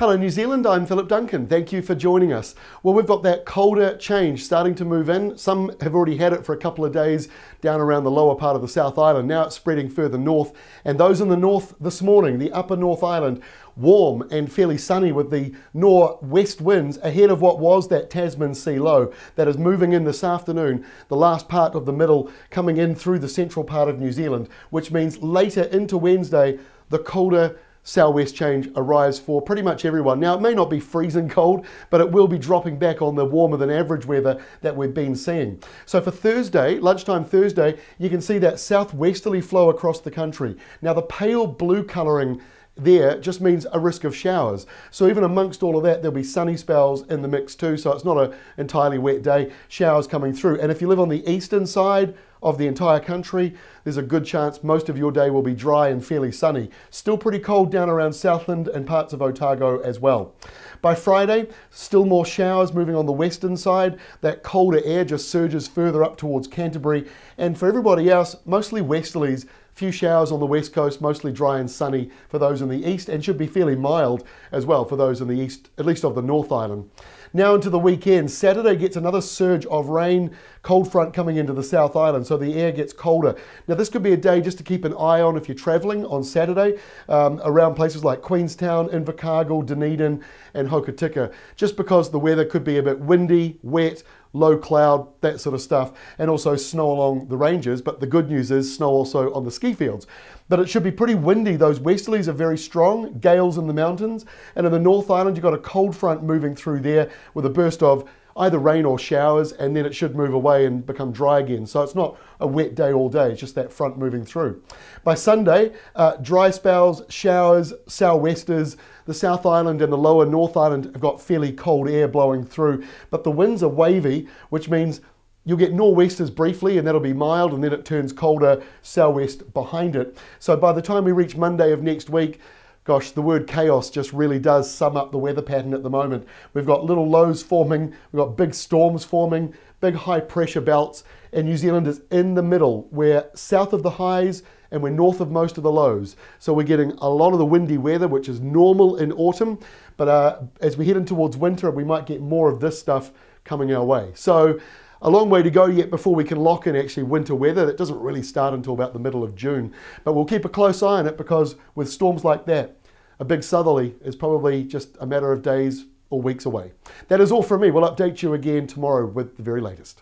Hello New Zealand, I'm Philip Duncan. Thank you for joining us. Well, we've got that colder change starting to move in. Some have already had it for a couple of days down around the lower part of the South Island. Now it's spreading further north, and those in the north this morning, the upper North Island, warm and fairly sunny with the northwest winds ahead of what was that Tasman sea low that is moving in this afternoon, the last part of the middle coming in through the central part of New Zealand, which means later into Wednesday, the colder sou'west change arrives for pretty much everyone. Now, it may not be freezing cold, but it will be dropping back on the warmer than average weather that we've been seeing. So for Thursday, lunchtime Thursday, you can see that southwesterly flow across the country. Now, the pale blue colouring there just means a risk of showers. So even amongst all of that, there'll be sunny spells in the mix too, so it's not an entirely wet day, showers coming through. And if you live on the eastern side of the entire country, there's a good chance most of your day will be dry and fairly sunny. Still pretty cold down around Southland and parts of Otago as well. By Friday, still more showers moving on the western side. That colder air just surges further up towards Canterbury. And for everybody else, mostly westerlies. Few showers on the west coast, mostly dry and sunny for those in the east, and should be fairly mild as well for those in the east, at least of the North Island. Now into the weekend, Saturday gets another surge of rain, cold front coming into the South Island, so the air gets colder. Now this could be a day just to keep an eye on if you're travelling on Saturday around places like Queenstown, Invercargill, Dunedin and Hoktika, just because the weather could be a bit windy, wet, low cloud, that sort of stuff, and also snow along the ranges. But the good news is snow also on the ski fields. But it should be pretty windy. Those westerlies are very strong, gales in the mountains, and in the North Island you've got a cold front moving through there with a burst of either rain or showers, and then it should move away and become dry again. So it's not a wet day all day, it's just that front moving through. By Sunday, dry spells, showers, sou'westers. The South Island and the lower North Island have got fairly cold air blowing through, but the winds are wavy, which means you'll get nor'westers briefly, and that'll be mild, and then it turns colder sou'west behind it. So by the time we reach Monday of next week, gosh, the word chaos just really does sum up the weather pattern at the moment. We've got little lows forming, we've got big storms forming, big high pressure belts, and New Zealand is in the middle. We're south of the highs and we're north of most of the lows. So we're getting a lot of the windy weather, which is normal in autumn, but as we head in towards winter, we might get more of this stuff coming our way. So a long way to go yet before we can lock in actually winter weather. That doesn't really start until about the middle of June. But we'll keep a close eye on it, because with storms like that, a big southerly is probably just a matter of days or weeks away. That is all from me. We'll update you again tomorrow with the very latest.